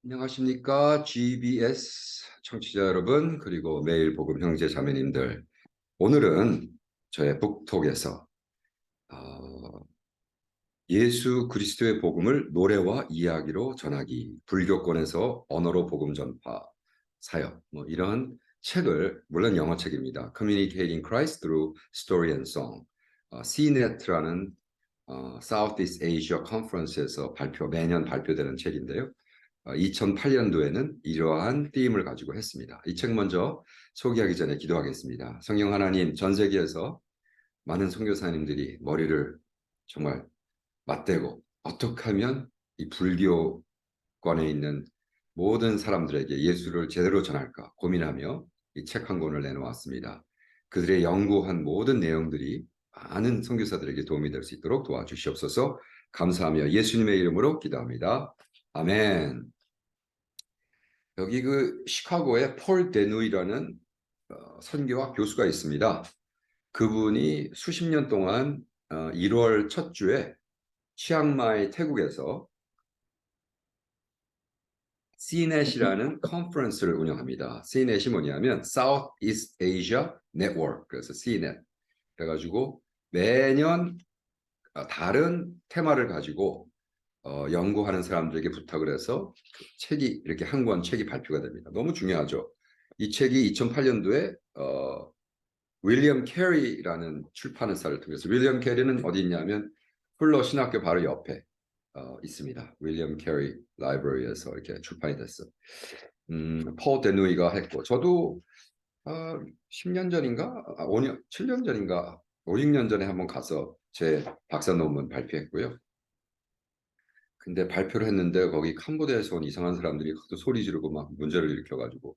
안녕하십니까? GBS 청취자 여러분, 그리고 매일 복음 형제 자매님들. 오늘은 저의 북톡에서 예수 그리스도의 복음을 노래와 이야기로 전하기, 불교권에서 언어로 복음 전파, 사역, 이런 책을, 물론 영어 책입니다. Communicating Christ Through Story and Song, CNET라는 Southeast Asia Conference에서 매년 발표되는 책인데요. 2008년도에는 이러한ธี임을 가지고 했습니다. 이 책 먼저 소개하기 전에 기도하겠습니다. 성령 하나님, 전 세계에서 많은 선교사님들이 머리를 정말 맞대고 어떻게 하면 이 불교권에 있는 모든 사람들에게 예수를 제대로 전할까 고민하며 이 책 한 권을 내놓았습니다. 그들의 연구한 모든 내용들이 많은 선교사들에게 도움이 될 수 있도록 도와주시옵소서. 감사하며 예수님의 이름으로 기도합니다. 아멘. 여기 시카고에 폴 데누이라는 선교학 교수가 있습니다. 그분이 수십 년 동안 1월 첫 주에 치앙마이 태국에서 CNET이라는 컨퍼런스를 운영합니다. CNET이 뭐냐면 Southeast Asia Network, 그래서 CNET. 그래가지고 매년 다른 테마를 가지고 연구하는 사람들에게 부탁을 해서 책이 이렇게 한 권 책이 발표가 됩니다. 너무 중요하죠. 이 책이 2008년도에 윌리엄 캐리라는 출판사를 통해서, 윌리엄 캐리는 어디 있냐면 풀러 신학교 바로 옆에 있습니다. 윌리엄 캐리 라이브러리에서 이렇게 출판이 됐어. 폴 데누이가 했고, 저도 10년 전인가, 5년, 7년 전인가, 5, 6년 전에 한번 가서 제 박사 논문 발표했고요. 근데 발표를 했는데 거기 캄보디아에서 온 이상한 사람들이 하도 소리 지르고 막 문제를 일으켜가지고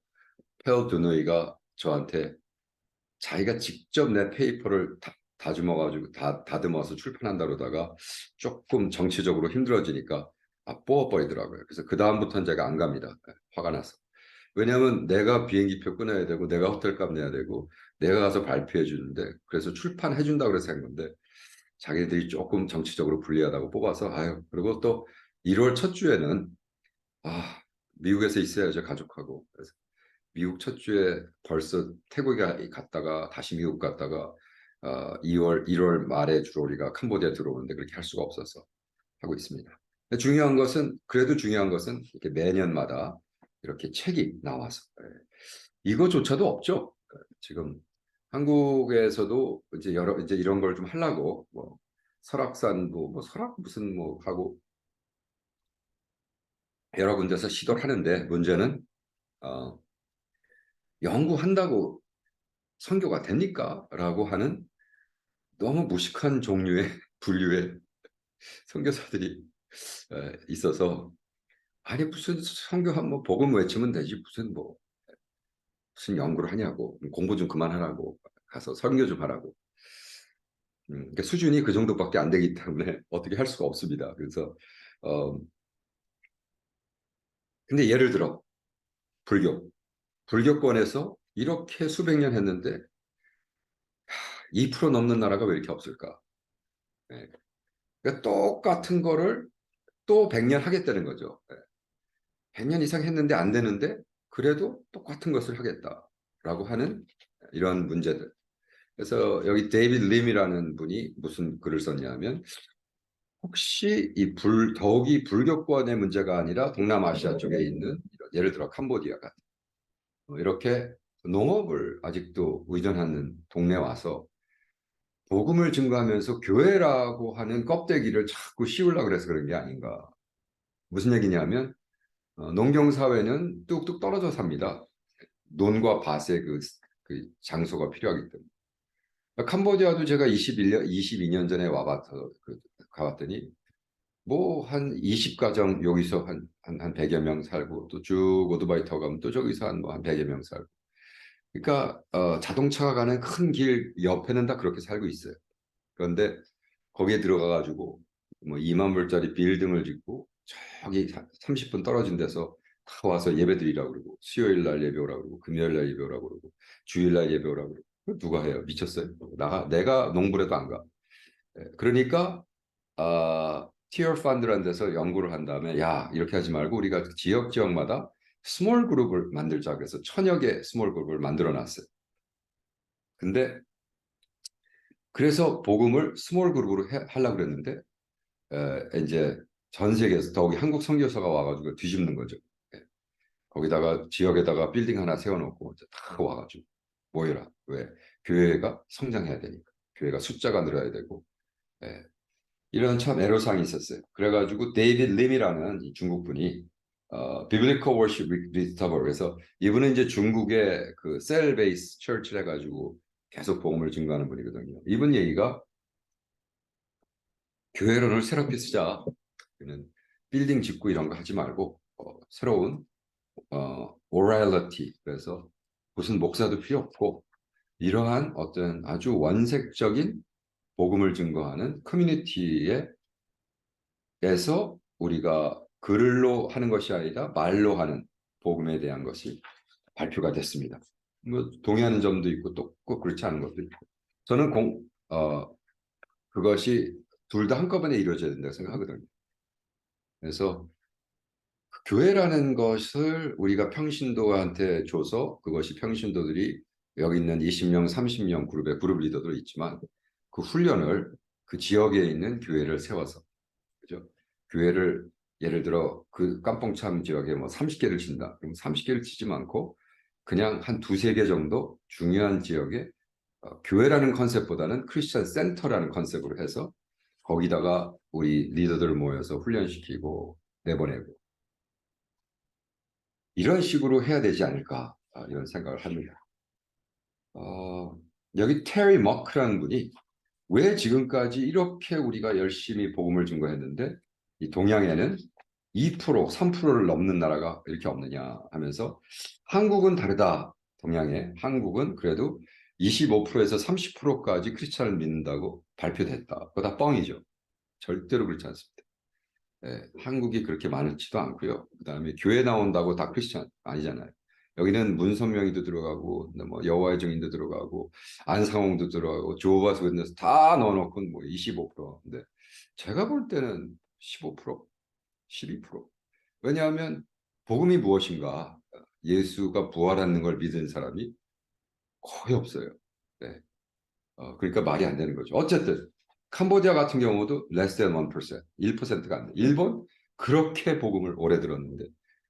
펠 드누이가 저한테 자기가 직접 내 페이퍼를 다듬어가지고 다듬어서 출판한다 그러다가 조금 정치적으로 힘들어지니까 뽑아버리더라고요. 그래서 그 다음부터는 제가 안 갑니다. 화가 나서. 왜냐하면 내가 비행기표 끊어야 되고 내가 호텔값 내야 되고 내가 가서 발표해 주는데, 그래서 출판해 준다고 그래서 한 건데 자기들이 조금 정치적으로 불리하다고 뽑아서, 그리고 또 1월 첫 주에는 미국에서 있어야죠, 가족하고. 그래서 미국 첫 주에 벌써 태국에 갔다가 다시 미국 갔다가 1월 말에 주로 우리가 캄보디아 들어오는데 그렇게 할 수가 없어서 하고 있습니다. 그래도 중요한 것은 이렇게 매년마다 이렇게 책이 나와서 이거조차도 없죠. 지금 한국에서도 이제 이런 걸 좀 하려고 설악산도 설악 무슨 하고 여러 군데서 시도를 하는데, 문제는 연구한다고 선교가 됩니까? 라고 하는 너무 무식한 종류의 분류의 선교사들이 있어서, 아니 무슨 선교한 복음 외치면 되지 무슨 연구를 하냐고, 공부 좀 그만하라고, 가서 선교 좀 하라고. 그러니까 수준이 그 정도밖에 안 되기 때문에 어떻게 할 수가 없습니다. 그래서 근데 예를 들어 불교권에서 이렇게 수백 년 했는데 2% 넘는 나라가 왜 이렇게 없을까? 네. 그러니까 똑같은 거를 또 100년 하겠다는 거죠. 100년 이상 했는데 안 되는데 그래도 똑같은 것을 하겠다라고 하는 이런 문제들. 그래서 여기 데이비드 림이라는 분이 무슨 글을 썼냐면, 혹시 더욱이 불교권의 문제가 아니라 동남아시아 쪽에 있는 예를 들어 캄보디아 같은 이렇게 농업을 아직도 의존하는 동네 와서 복음을 증거하면서 교회라고 하는 껍데기를 자꾸 씌우려고 그래서 그런 게 아닌가. 무슨 얘기냐면 농경사회는 뚝뚝 떨어져 삽니다. 논과 밭의 그 장소가 필요하기 때문에. 캄보디아도 제가 22년 전에 가봤더니 한 20가정 여기서 한 100여 명 살고, 또 쭉 오토바이 타고 가면 또 저기서 한 100여 명 살고. 그러니까 자동차가 가는 큰 길 옆에는 다 그렇게 살고 있어요. 그런데 거기에 들어가가지고 2만 불짜리 빌딩을 짓고 저기 30분 떨어진 데서 다 와서 예배 드리라고 그러고, 수요일 날 예배 오라고 그러고, 금요일 날 예배 오라고 그러고, 주일 날 예배 오라고 그러고. 누가 해요? 미쳤어요? 내가 농부라도 안 가. 그러니까 티어 펀드라는 데서 연구를 한 다음에 야 이렇게 하지 말고 우리가 지역마다 스몰 그룹을 만들자 그래서 1000여 개 스몰 그룹을 만들어 놨어요. 근데 그래서 복음을 스몰 그룹으로 하려고 그랬는데 이제 전 세계에서 더욱이 한국 선교사가 와가지고 뒤집는 거죠. 예. 거기다가 지역에다가 빌딩 하나 세워놓고 다 와가지고 모여라. 왜? 교회가 성장해야 되니까. 교회가 숫자가 늘어야 되고. 예. 이런 참 애로사항이 있었어요. 그래가지고 데이비드 림이라는 이 중국 분이 Biblical Worship Restorer 그래서 이분은 이제 중국의 그 셀 베이스 처치를 해가지고 계속 복음을 증거하는 분이거든요. 이분 얘기가 교회론을 새롭게 쓰자. 그는 빌딩 짓고 이런 거 하지 말고 새로운 morality 그래서 무슨 목사도 필요 없고 이러한 어떤 아주 원색적인 복음을 증거하는 커뮤니티에서 우리가 글로 하는 것이 아니라 말로 하는 복음에 대한 것이 발표가 됐습니다. 뭐 동의하는 점도 있고 또 꼭 그렇지 않은 것도 있고 저는 그것이 둘 다 한꺼번에 이루어져야 된다고 생각하거든요. 그래서 교회라는 것을 우리가 평신도한테 줘서 그것이 평신도들이 여기 있는 20명, 30명 그룹 리더도 있지만 그 훈련을 그 지역에 있는 교회를 세워서 그죠? 교회를 예를 들어 그 깜뽕참 지역에 뭐 30개를 친다. 그럼 30개를 치지 않고 그냥 한 두세 개 정도 중요한 지역에 교회라는 컨셉보다는 크리스천 센터라는 컨셉으로 해서 거기다가 우리 리더들을 모여서 훈련시키고 내보내고 이런 식으로 해야 되지 않을까 이런 생각을 합니다. 여기 테리 머크라는 분이 왜 지금까지 이렇게 우리가 열심히 복음을 증거했는데 이 동양에는 2%, 3%를 넘는 나라가 이렇게 없느냐 하면서 한국은 다르다. 동양에 한국은 그래도 25%에서 30%까지 크리스찬을 믿는다고 발표됐다. 그거 다 뻥이죠. 절대로 그렇지 않습니다. 한국이 그렇게 많지도 않고요. 그다음에 교회 나온다고 다 크리스찬 아니잖아요. 여기는 문선명이도 들어가고 뭐 여호와의 증인도 들어가고 안상홍도 들어가고 조호바스 웨트너스 다 넣어놓고 뭐 25%인데 제가 볼 때는 15%, 12%. 왜냐하면 복음이 무엇인가? 예수가 부활하는 걸 믿은 사람이 거의 없어요. 네. 그러니까 말이 안 되는 거죠. 어쨌든 캄보디아 같은 경우도 less than 1%, 1%가 안 돼. 일본 그렇게 복음을 오래 들었는데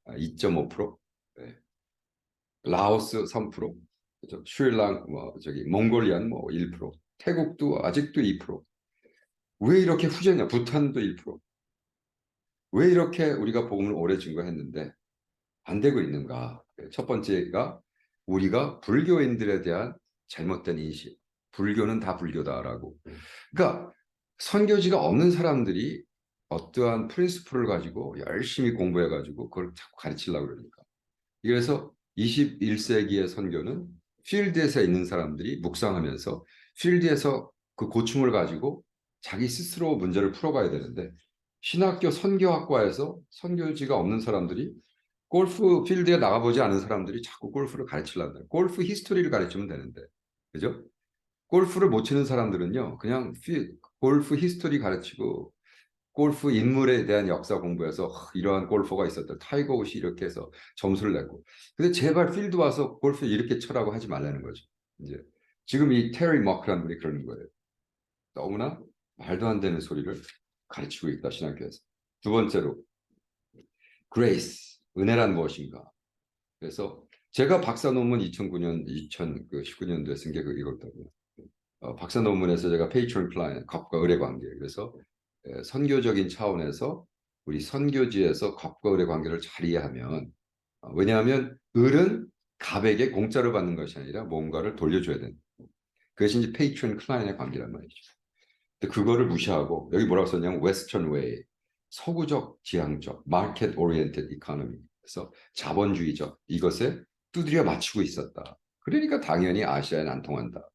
2.5%, 네. 라오스 3%, 그죠? 스리랑 뭐 저기 몽골리안 뭐 1%, 태국도 아직도 2%. 왜 이렇게 후재냐? 부탄도 1%. 왜 이렇게 우리가 복음을 오래 증거했는데 안 되고 있는가? 첫 번째가 우리가 불교인들에 대한 잘못된 인식. 불교는 다 불교다라고. 그러니까 선교지가 없는 사람들이 어떠한 프린시플을 가지고 열심히 공부해가지고 그걸 자꾸 가르치려고 그러니까. 그래서 21세기의 선교는 필드에서 있는 사람들이 묵상하면서 필드에서 그 고충을 가지고 자기 스스로 문제를 풀어가야 되는데 신학교 선교학과에서 선교지가 없는 사람들이 골프 필드에 나가보지 않은 사람들이 자꾸 골프를 가르치려고 해요. 골프 히스토리를 가르치면 되는데 그죠? 골프를 못 치는 사람들은요 그냥 골프 히스토리 가르치고 골프 인물에 대한 역사 공부해서 이러한 골퍼가 있었다. 타이거 우시 이렇게 해서 점수를 냈고. 근데 제발 필드 와서 골프 이렇게 쳐라고 하지 말라는 거죠. 이제 지금 이 테리 머크라는 분이 그러는 거예요. 너무나 말도 안 되는 소리를 가르치고 있다 신학교에서. 두 번째로 그레이스 은혜란 무엇인가. 그래서 제가 박사 논문 2009년 2019년도에 쓴 게 이거거든요. 박사 논문에서 제가 페이트론 클라이언트 값과 을의 관계 그래서 선교적인 차원에서 우리 선교지에서 값과 을의 관계를 잘 이해하면 왜냐하면 을은 갑에게 공짜로 받는 것이 아니라 뭔가를 돌려줘야 된다. 그것이 이제 페이트론 클라이언의 관계란 말이죠. 근데 그거를 무시하고 여기 뭐라고 썼냐면 웨스턴 웨이 서구적 지향적 마켓 오리엔티드 이코노미 그래서 자본주의적 이것에 두드려 맞추고 있었다. 그러니까 당연히 아시아에는 안 통한다.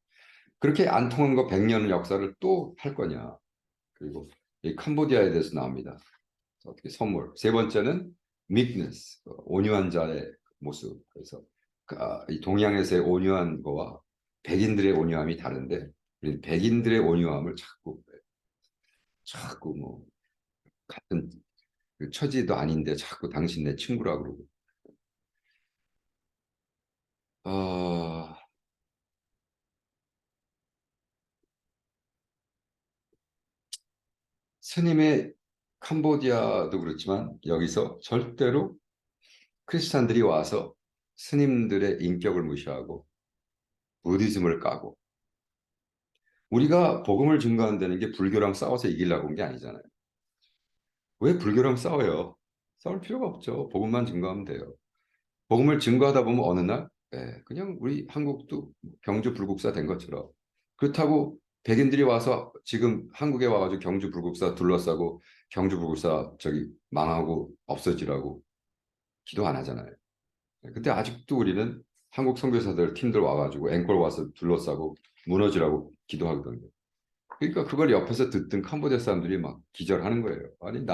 그렇게 안 통한 거 100년 역사를 또 할 거냐. 그리고 이 캄보디아에 대해서 나옵니다. 어떻게 선물. 세 번째는 meekness, 온유한 자의 모습. 그래서 이 동양에서의 온유한 거와 백인들의 온유함이 다른데 백인들의 온유함을 자꾸 뭐 같은 그 처지도 아닌데 자꾸 당신 내 친구라 그러고. 어, 스님의 캄보디아도 그렇지만 여기서 절대로 크리스찬들이 와서 스님들의 인격을 무시하고 부디즘을 까고 우리가 복음을 증거한다는 게 불교랑 싸워서 이기려고 한 게 아니잖아요. 왜 불교랑 싸워요? 싸울 필요가 없죠. 복음만 증거하면 돼요. 복음을 증거하다 보면 어느 날 그냥 우리 한국도 경주 불국사 된 것처럼 그렇다고 백인들이 와서 지금 한국에 와가지고 경주 불국사 둘러싸고 경주 불국사 저기 망하고 없어지라고 기도 안 하잖아요. 근데 아직도 우리는 한국 선교사들 팀들 와가지고 앵콜 와서 둘러싸고 무너지라고 기도하거든요. 그러니까 그걸 옆에서 듣던 캄보디아 사람들이 막 기절하는 거예요. 아니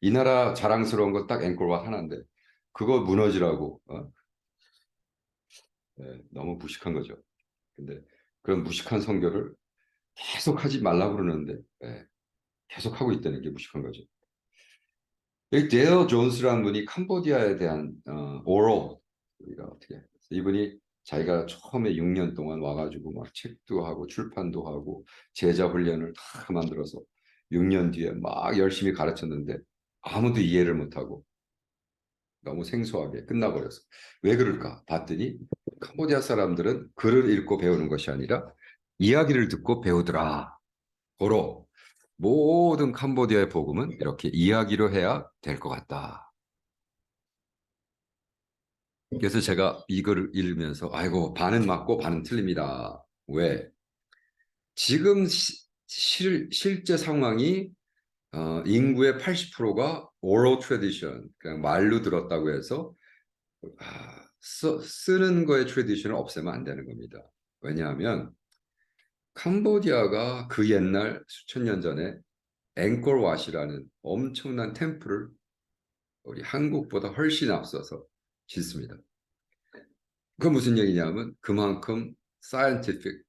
이 나라 자랑스러운 거 딱 앵콜 와 하나인데 그거 무너지라고 너무 무식한 거죠. 근데 그런 무식한 선교를 계속 하지 말라고 그러는데 계속 하고 있다는 게 무식한 거죠. 여기 데어 존스라는 분이 캄보디아에 대한 오럴 우리가 어떻게 이분이 자기가 처음에 6년 동안 와가지고 막 책도 하고 출판도 하고 제자 훈련을 다 만들어서 6년 뒤에 막 열심히 가르쳤는데 아무도 이해를 못하고 너무 생소하게 끝나버렸어. 왜 그럴까 봤더니 캄보디아 사람들은 글을 읽고 배우는 것이 아니라 이야기를 듣고 배우더라. 고로 모든 캄보디아의 복음은 이렇게 이야기로 해야 될 것 같다. 그래서 제가 이거를 읽으면서 아이고 반은 맞고 반은 틀립니다. 왜? 지금 실제 상황이 인구의 80%가 oral tradition, 그냥 말로 들었다고 해서 쓰는 거의 트레디션을 없애면 안 되는 겁니다. 왜냐하면 캄보디아가 그 옛날 수천 년 전에 앵콜왓이라는 엄청난 템플을 우리 한국보다 훨씬 앞서서 짓습니다. 그건 무슨 얘기냐면 그만큼 scientific,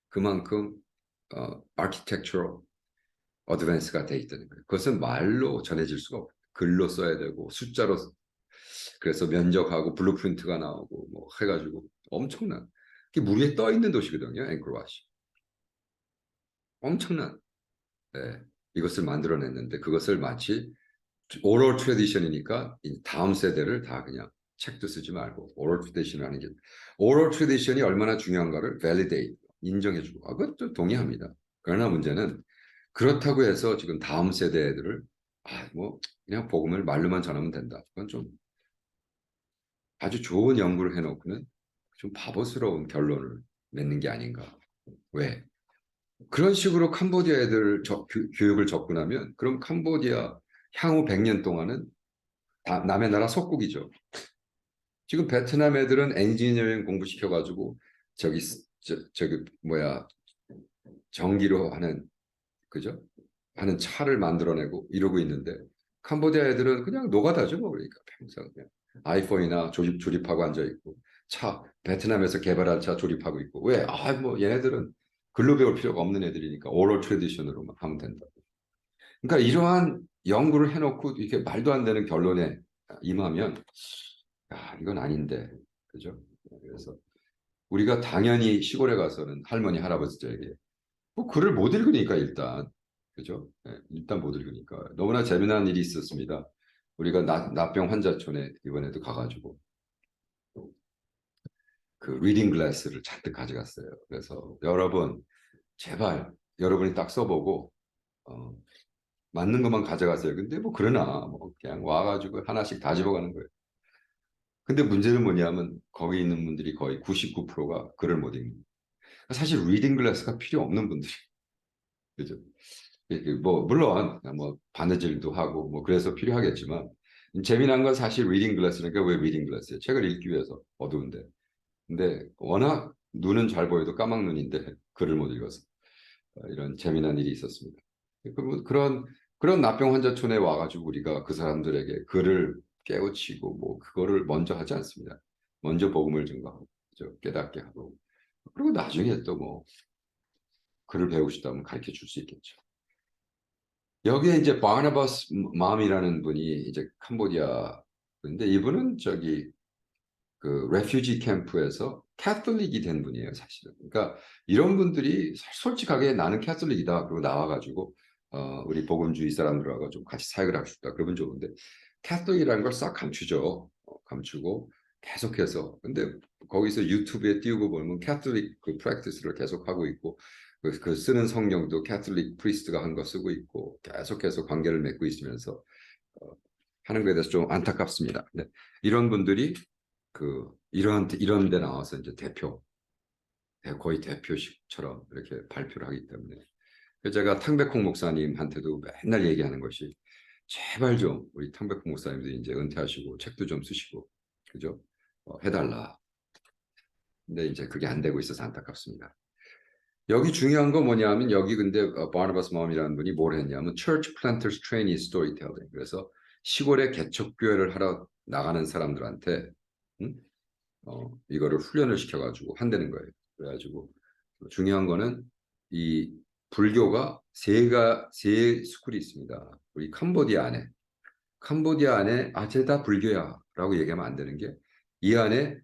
그만큼 architectural advance가 돼 있다는 거예요. 그것은 말로 전해질 수가 없고 글로 써야 되고 숫자로 그래서 면적하고 블루프린트가 나오고 뭐 해가지고 엄청난 그게 물 위에 떠 있는 도시거든요. 앵콜왓이 엄청난 이것을 만들어냈는데 그것을 마치 오럴 트레디션이니까 다음 세대를 다 그냥 책도 쓰지 말고 오럴 트레디션 하는 게 오럴 트레디션이 얼마나 중요한가를 validate 인정해주고 그것도 동의합니다. 그러나 문제는 그렇다고 해서 지금 다음 세대 애들을 뭐 그냥 복음을 말로만 전하면 된다. 그건 좀 아주 좋은 연구를 해놓고는 좀 바보스러운 결론을 맺는 게 아닌가. 왜? 그런 식으로 캄보디아 애들 교육을 접근하면 그럼 캄보디아 향후 100년 동안은 남의 나라 속국이죠. 지금 베트남 애들은 엔지니어링 공부시켜가지고 저기 뭐야 전기로 하는 그죠? 하는 차를 만들어내고 이러고 있는데 캄보디아 애들은 그냥 노가다죠 뭐 그러니까 평생 그냥 아이폰이나 조립하고 앉아 있고 차 베트남에서 개발한 차 조립하고 있고 왜? 뭐 얘네들은 글로 배울 필요가 없는 애들이니까 오럴 트레디션으로만 하면 된다. 그러니까 이러한 연구를 해놓고 이렇게 말도 안 되는 결론에 임하면 이건 아닌데 그죠? 그래서 우리가 당연히 시골에 가서는 할머니 할아버지들에게 뭐 글을 못 읽으니까 일단 그죠? 일단 못 읽으니까 너무나 재미난 일이 있었습니다. 우리가 나병 환자촌에 이번에도 가가지고 그 리딩 글래스를 잔뜩 가져갔어요. 그래서 여러분 제발 여러분이 딱 써보고 어, 맞는 것만 가져가세요. 근데 뭐 그러나 뭐 그냥 와가지고 하나씩 다 집어가는 거예요. 근데 문제는 뭐냐면 거기 있는 분들이 거의 99%가 글을 못 읽는. 사실 리딩 글래스가 필요 없는 분들이 그죠? 뭐 물론 뭐 바느질도 하고 뭐 그래서 필요하겠지만 재미난 건 사실 리딩 글래스니까 왜 리딩 글래스예요? 책을 읽기 위해서 어두운데. 근데 워낙 눈은 잘 보여도 까막 눈인데 글을 못 읽어서 이런 재미난 일이 있었습니다. 그런 납병 환자촌에 와가지고 우리가 그 사람들에게 글을 깨우치고 뭐 그거를 먼저 하지 않습니다. 먼저 복음을 증거하고 깨닫게 하고 그리고 나중에 또 뭐 글을 배우시다면 가르쳐 줄 수 있겠죠. 여기에 이제 바나바스 맘이라는 분이 이제 캄보디아 근데 이분은 저기 그 레퓨지 캠프에서 캐톨릭이 된 분이에요, 사실은. 그러니까 이런 분들이 솔직하게 나는 캐톨릭이다. 그리고 나와가지고 우리 복음주의 사람들하고 좀 같이 사역을 하고 싶다. 그러면 좋은데 캐톨릭이라는 걸 싹 감추죠. 감추고 계속해서. 근데 거기서 유튜브에 띄우고 보면 캐톨릭 그 프랙티스를 계속 하고 있고 그 쓰는 성경도 캐톨릭 프리스트가 한 거 쓰고 있고 계속해서 관계를 맺고 있으면서 어, 하는 거에 대해서 좀 안타깝습니다. 근데 이런 분들이 그 이런 데 나와서 이제 거의 대표식처럼 이렇게 발표를 하기 때문에 제가 탕백홍 목사님한테도 맨날 얘기하는 것이 제발 좀 우리 탕백홍 목사님도 이제 은퇴하시고 책도 좀 쓰시고 그죠? 해달라. 근데 이제 그게 안 되고 있어서 안타깝습니다. 여기 중요한 건 뭐냐면 여기 근데 바나바스 맘이라는 분이 뭘 했냐면 Church Planters Trainee Storytelling 그래서 시골에 개척교회를 하러 나가는 사람들한테 이거를 훈련을 시켜가지고 한다는 거예요. 그래가지고 중요한 거는 이 불교가 세 스쿨이 있습니다. 우리 캄보디아 안에 쟤 다 불교야라고 얘기하면 안 되는 게 이 안에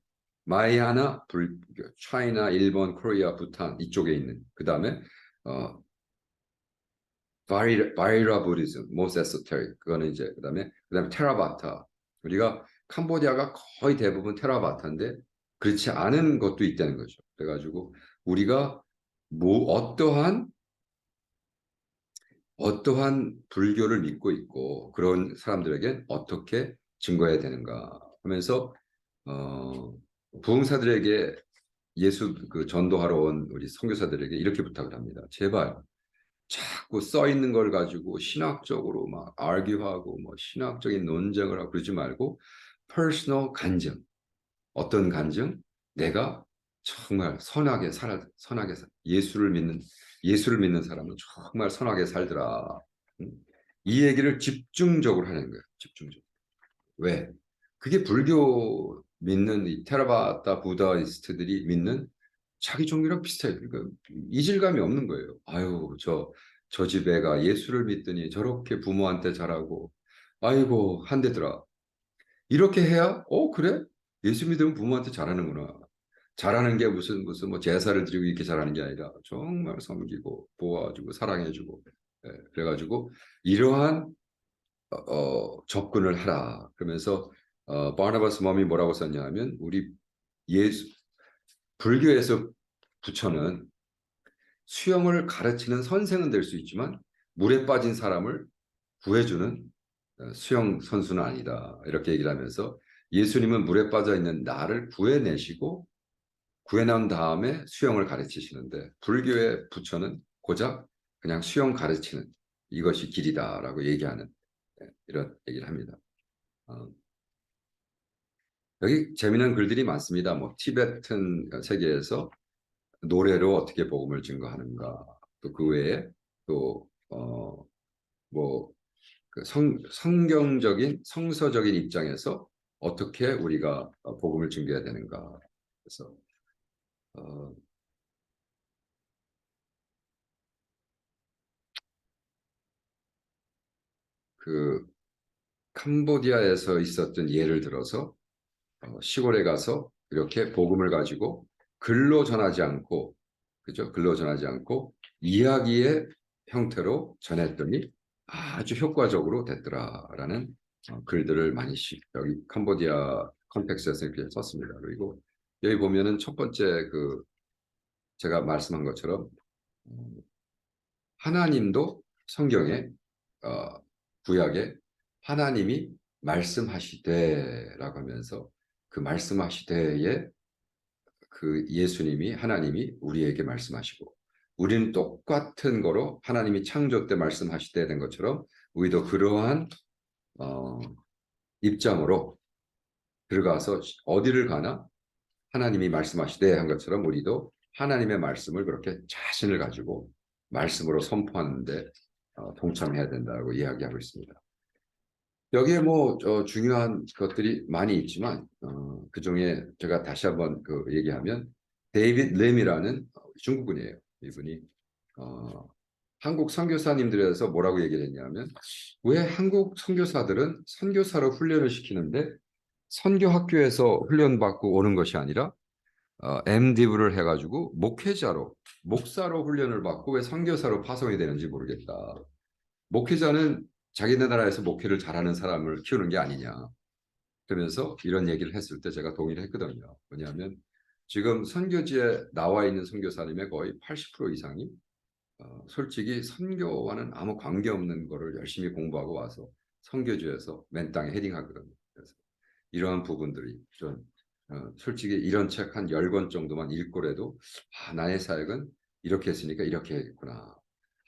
마하야나 불교, 차이나, 일본, 코리아, 부탄 이쪽에 있는 그 다음에 바이라 부디즘, 모스 에소테릭 그거는 이제 그다음에 테라바타 우리가 캄보디아가 거의 대부분 테라바타인데 그렇지 않은 것도 있다는 거죠. 그래가지고 우리가 뭐 어떠한 불교를 믿고 있고 그런 사람들에게 어떻게 증거해야 되는가 하면서 부흥사들에게 예수 그 전도하러 온 우리 선교사들에게 이렇게 부탁을 합니다. 제발 자꾸 써 있는 걸 가지고 신학적으로 막 argue하고 뭐 신학적인 논쟁을 하고 그러지 말고 personal 간증 어떤 간증 내가 정말 선하게 예수를 믿는 사람은 정말 선하게 살더라. 이 얘기를 집중적으로 하는 거예요. 집중적으로. 왜? 그게 불교 믿는 이 테라바타 부다이스트들이 믿는 자기 종교랑 비슷해요. 그러니까 이질감이 없는 거예요. 아유, 저 집 애가 예수를 믿더니 저렇게 부모한테 잘하고, 아이고, 한대더라. 이렇게 해야, 그래? 예수 믿으면 부모한테 잘하는구나. 잘하는 게 무슨 뭐 제사를 드리고 이렇게 잘하는 게 아니라 정말 섬기고, 보호해주고, 사랑해주고. 그래가지고, 이러한 접근을 하라. 그러면서 바나바스 멈이 뭐라고 썼냐면 우리 예수 불교에서 부처는 수영을 가르치는 선생은 될 수 있지만 물에 빠진 사람을 구해주는 수영 선수는 아니다. 이렇게 얘기를 하면서 예수님은 물에 빠져 있는 나를 구해내시고 구해난 다음에 수영을 가르치시는데 불교의 부처는 고작 그냥 수영 가르치는 이것이 길이다라고 얘기하는 이런 얘기를 합니다. 여기 재미난 글들이 많습니다. 뭐 티베튼 세계에서 노래로 어떻게 복음을 증거하는가, 또 그 외에 또뭐그 성경적인 성서적인 입장에서 어떻게 우리가 복음을 증거해야 되는가. 그래서 어, 그 캄보디아에서 있었던 예를 들어서 시골에 가서 이렇게 복음을 가지고 글로 전하지 않고 그죠? 글로 전하지 않고 이야기의 형태로 전했더니 아주 효과적으로 됐더라라는 글들을 많이 여기 캄보디아 컨텍스트에서 이렇게 썼습니다. 그리고 여기 보면은 첫 번째 그 제가 말씀한 것처럼 하나님도 성경에 구약에 하나님이 말씀하시되라고 하면서 그 말씀하시되에 그 예수님이 하나님이 우리에게 말씀하시고 우리는 똑같은 거로 하나님이 창조 때 말씀하시되 된 것처럼 우리도 그러한 어, 입장으로 들어가서 어디를 가나 하나님이 말씀하시되 한 것처럼 우리도 하나님의 말씀을 그렇게 자신을 가지고 말씀으로 선포하는데 동참해야 된다고 이야기하고 있습니다. 여기에 뭐 중요한 것들이 많이 있지만 그 중에 제가 다시 한번 그 얘기하면 데이빗 램이라는 중국인이에요. 이분이 어, 한국 선교사님들에서 뭐라고 얘기를 했냐면 왜 한국 선교사들은 선교사로 훈련을 시키는데 선교 학교에서 훈련받고 오는 것이 아니라 MDiv를 해가지고 목회자로 목사로 훈련을 받고 왜 선교사로 파송이 되는지 모르겠다. 목회자는 자기네 나라에서 목회를 잘하는 사람을 키우는 게 아니냐. 그러면서 이런 얘기를 했을 때 제가 동의를 했거든요. 뭐냐면 지금 선교지에 나와 있는 선교사님의 거의 80% 이상이 솔직히 선교와는 아무 관계없는 거를 열심히 공부하고 와서 선교지에서 맨 땅에 헤딩하거든요. 그래서 이러한 부분들이 좀 솔직히 이런 책 한 10권 정도만 읽고라도 나의 사역은 이렇게 했으니까 이렇게 했구나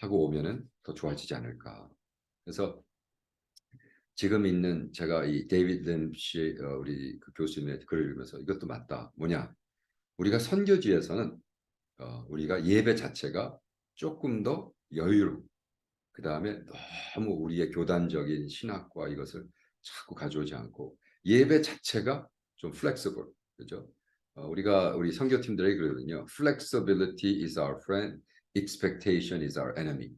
하고 오면은 더 좋아지지 않을까. 그래서 지금 있는 제가 이 데이비드 램시 우리 그 교수님의 글을 읽으면서 이것도 맞다. 뭐냐? 우리가 선교지에서는 우리가 예배 자체가 조금 더 여유롭고 그 다음에 너무 우리의 교단적인 신학과 이것을 자꾸 가져오지 않고 예배 자체가 좀 flexible, 그죠? 우리가 우리 선교팀들에게 그러거든요. Flexibility is our friend, expectation is our enemy.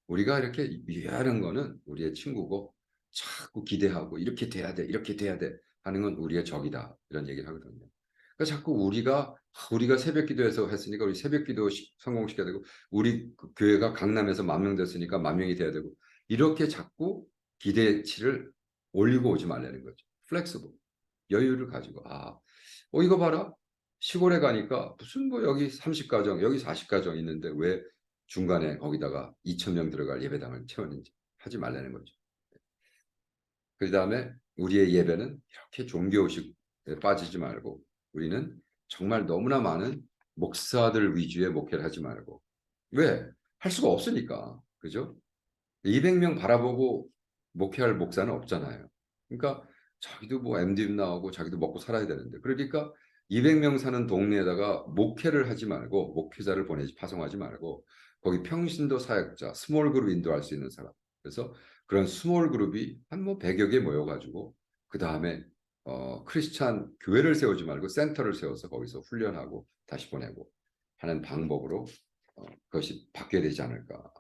우리가 이렇게 유연한 거는 우리의 친구고 자꾸 기대하고 이렇게 돼야 돼, 이렇게 돼야 돼 하는 건 우리의 적이다. 이런 얘기를 하거든요. 그러니까 자꾸 우리가 새벽 기도에서 했으니까 우리 새벽 기도 성공시켜야 되고 우리 그 교회가 강남에서 10,000명 됐으니까 10,000명이 돼야 되고 이렇게 자꾸 기대치를 올리고 오지 말라는 거죠. 플렉스블 여유를 가지고 이거 봐라 시골에 가니까 무슨 뭐 여기 30가정 여기 40가정 있는데 왜 중간에 거기다가 2,000명 들어갈 예배당을 채웠는지 하지 말라는 거죠. 그 다음에 우리의 예배는 이렇게 종교의식에 빠지지 말고 우리는 정말 너무나 많은 목사들 위주의 목회를 하지 말고 왜? 할 수가 없으니까. 그죠? 200명 바라보고 목회할 목사는 없잖아요. 그러니까 자기도 뭐 MD 나오고 자기도 먹고 살아야 되는데 그러니까 200명 사는 동네에다가 목회를 하지 말고 목회자를 보내지 파송하지 말고 거기 평신도 사역자 스몰 그룹 인도할 수 있는 사람 그래서 그런 스몰 그룹이 한 뭐 100여 개 모여가지고 그 다음에 크리스찬 교회를 세우지 말고 센터를 세워서 거기서 훈련하고 다시 보내고 하는 방법으로 그것이 바뀌어야 되지 않을까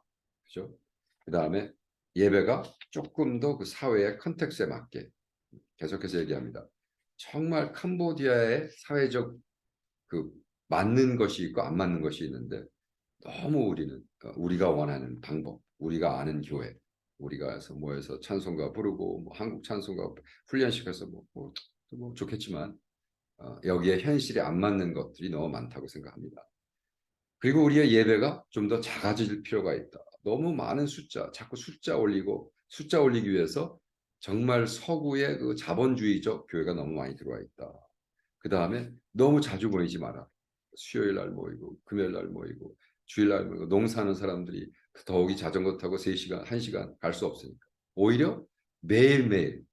그죠? 그 다음에 예배가 조금 더 그 사회의 컨텍스트에 맞게 계속해서 얘기합니다. 정말 캄보디아의 사회적 그 맞는 것이 있고 안 맞는 것이 있는데 너무 우리는 우리가 원하는 방법, 우리가 아는 교회, 우리가 해서 모여서 찬송가 부르고 뭐 한국 찬송가 훈련시켜서 뭐 좋겠지만 여기에 현실에 안 맞는 것들이 너무 많다고 생각합니다. 그리고 우리의 예배가 좀 더 작아질 필요가 있다. 너무 많은 자꾸 숫자 올리기 위해서 정말 서구의 그 자본주의적 교회가 너무 많이 들어와 있다. 그 다음에 너무 자주 모이지 마라. 수요일 날 모이고, 금요일 날 모이고, 주일 날 모이고, 농사하는 사람들이 더욱이 자전거 타고 3시간, 1시간 갈 수 없으니까. 오히려 매일매일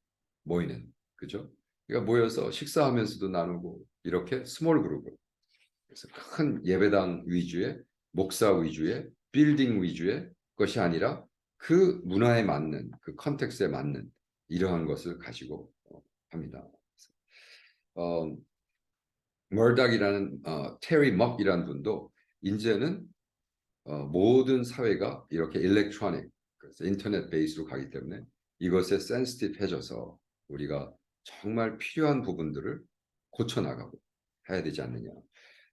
모이는, 그죠? 그러니까 모여서 식사하면서도 나누고, 이렇게 스몰 그룹으로. 그래서 큰 예배당 위주의 목사 위주의 빌딩 위주의 것이 아니라 그 문화에 맞는 그 컨텍스트에 맞는 이러한 것을 가지고 합니다. 머닥이라는 테리 먹이라는 분도 이제는 모든 사회가 이렇게 일렉트로닉 그래서 인터넷 베이스로 가기 때문에 이것에 센시티브해져서 우리가 정말 필요한 부분들을 고쳐 나가고 해야 되지 않느냐.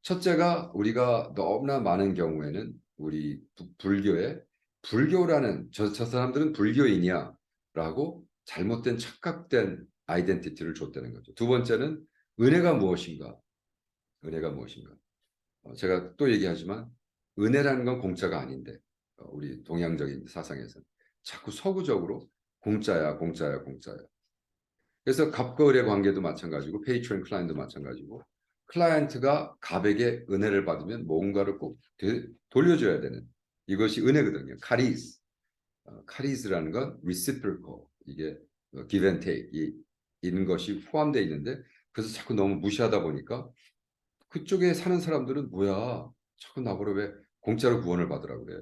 첫째가 우리가 너무나 많은 경우에는 우리 불교라는 저 사람들은 불교인이야라고 잘못된 착각된 아이덴티티를 줬다는 거죠. 두 번째는 은혜가 무엇인가? 은혜가 무엇인가? 제가 또 얘기하지만 은혜라는 건 공짜가 아닌데 우리 동양적인 사상에서 자꾸 서구적으로 공짜야, 공짜야, 공짜야. 그래서 갑과 을의 관계도 마찬가지고 페이트런 클라이언트도 마찬가지고 클라이언트가 갑에게 은혜를 받으면 뭔가를 꼭 돌려줘야 되는 이것이 은혜거든요. 카리스라는 건 reciprocal 이게 give and take 이런 것이 포함되어 있는데 그래서 자꾸 너무 무시하다 보니까 그쪽에 사는 사람들은 뭐야 자꾸 나보러 왜 공짜로 구원을 받으라고 그래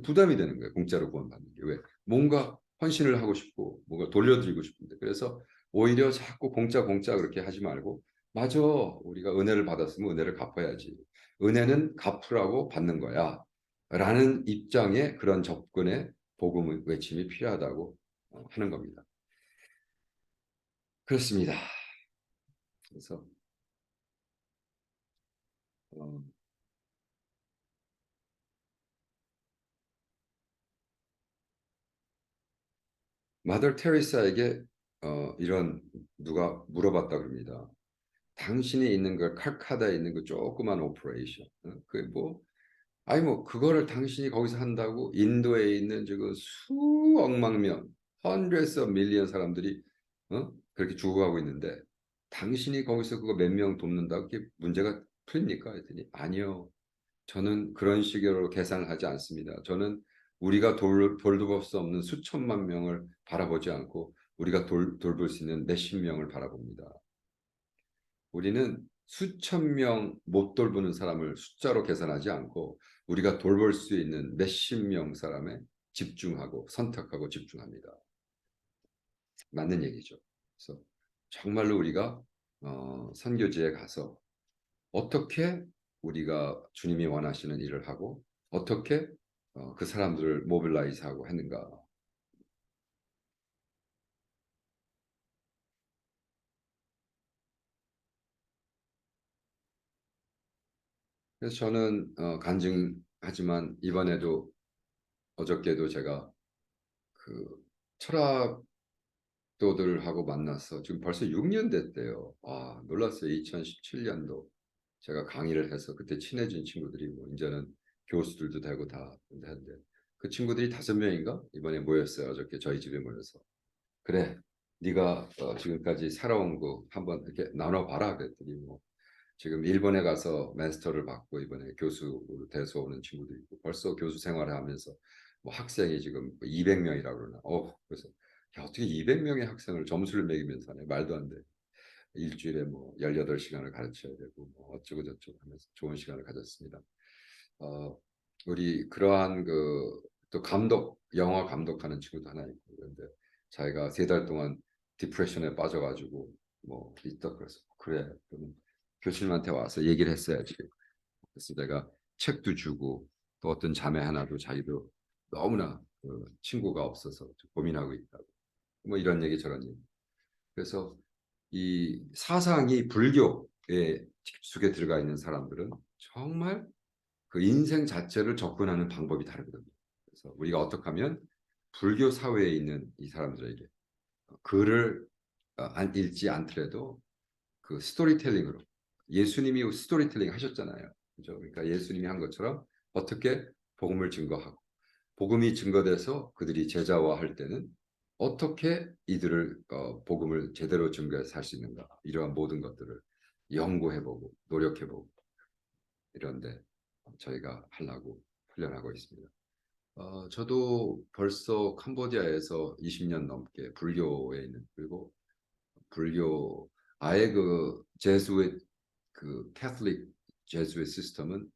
부담이 되는 거예요. 공짜로 구원받는 게 왜 뭔가 헌신을 하고 싶고 뭔가 돌려드리고 싶은데 그래서 오히려 자꾸 공짜 그렇게 하지 말고 맞아 우리가 은혜를 받았으면 은혜를 갚아야지 은혜는 갚으라고 받는 거야 라는 입장에 그런 접근에 복음 외침이 필요하다고 하는 겁니다. 그렇습니다. 그래서 어, 마더 테레사에게 이런 누가 물어봤다 그럽니다. 당신이 있는 그 칼카다에 있는 그 조그만 오퍼레이션, 그게 뭐 아니 뭐 그거를 당신이 거기서 한다고 인도에 있는 지금 수억만 명, hundreds of million 사람들이 그렇게 죽어가고 있는데 당신이 거기서 그거 몇 명 돕는다고 그게 문제가 풀립니까? 했더니 아니요. 저는 그런 식으로 계산을 하지 않습니다. 저는 우리가 돌볼 수 없는 수천만 명을 바라보지 않고 우리가 돌볼 수 있는 몇십 명을 바라봅니다. 우리는 수천 명 못 돌보는 사람을 숫자로 계산하지 않고 우리가 돌볼 수 있는 몇십 명 사람에 집중하고 선택하고 집중합니다. 맞는 얘기죠. 그래서 정말로 우리가 선교지에 가서 어떻게 우리가 주님이 원하시는 일을 하고 어떻게 그 사람들을 모빌라이즈하고 했는가. 그래서 저는 간증하지만 이번에도 어저께도 제가 그 철학도들하고 만나서 지금 벌써 6년 됐대요. 아, 놀랐어요. 2017년도 제가 강의를 해서 그때 친해진 친구들이 뭐 이제는 교수들도 되고 다 했는데 그 친구들이 5명인가 이번에 모였어요. 어저께 저희 집에 모여서 그래 네가 지금까지 살아온 거 한번 이렇게 나눠봐라 그랬더니 뭐 지금 일본에 가서 마스터를 받고 이번에 교수로 돼서 오는 친구도 있고 벌써 교수 생활을 하면서 뭐 학생이 지금 200명이라고 그러나 그래서 야, 어떻게 200명의 학생을 점수를 매기면서 하네 말도 안 돼. 일주일에 뭐 18시간을 가르쳐야 되고 뭐 어쩌고 저쩌고 하면서 좋은 시간을 가졌습니다. 어, 우리 그러한 그 또 감독 영화 감독하는 친구도 하나 있고 그런데 자기가 3달 동안 디프레션에 빠져가지고 뭐 있다 그래서 그래 그럼 교수님한테 와서 얘기를 했어야지. 그래서 내가 책도 주고 또 어떤 자매 하나도 자기도 너무나 그 친구가 없어서 고민하고 있다고 뭐 이런 얘기 저런 얘기. 그래서 이 사상이 불교에 깊숙이 들어가 있는 사람들은 정말 그 인생 자체를 접근하는 방법이 다르거든요. 그래서 우리가 어떻게 하면 불교 사회에 있는 이 사람들에게 글을 안 읽지 않더라도 그 스토리텔링으로 예수님이 스토리텔링 하셨잖아요. 그죠? 그러니까 예수님이 한 것처럼 어떻게 복음을 증거하고 복음이 증거돼서 그들이 제자화할 때는 어떻게 이들을 복음을 제대로 증거해서 할 수 있는가 이러한 모든 것들을 연구해보고 노력해보고 이런데 저희가 하려고 훈련하고 있습니다. 저도 벌써 캄보디아에서 20년 넘게 불교에 있는 그리고 불교 아예 그 제수의 그 캐톨릭 제수의 시스템은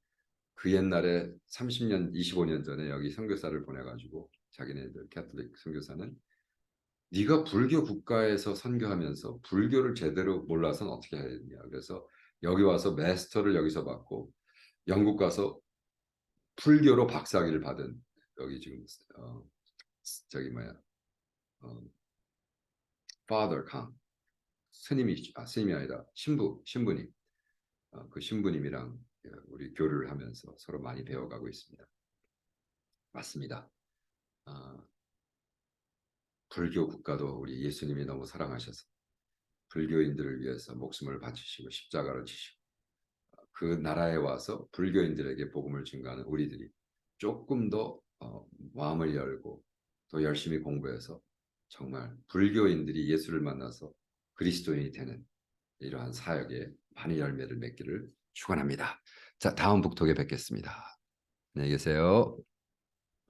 그 옛날에 30년, 25년 전에 여기 선교사를 보내가지고 자기네들 캐톨릭 선교사는 네가 불교 국가에서 선교하면서 불교를 제대로 몰라서는 어떻게 해야 되냐. 그래서 여기 와서 마스터를 여기서 받고 영국 가서 불교로 박사학위를 받은 여기 지금 저기 뭐야 어, Father 강 스님이 아니라 신부님 그 신부님이랑 우리 교류를 하면서 서로 많이 배워가고 있습니다. 맞습니다. 어, 불교 국가도 우리 예수님이 너무 사랑하셔서 불교인들을 위해서 목숨을 바치시고 십자가를 지시고 그 나라에 와서 불교인들에게 복음을 증거하는 우리들이 조금 더 마음을 열고 더 열심히 공부해서 정말 불교인들이 예수를 만나서 그리스도인이 되는 이러한 사역에 많은 열매를 맺기를 축원합니다. 자, 다음 북톡에 뵙겠습니다. 안녕히 계세요.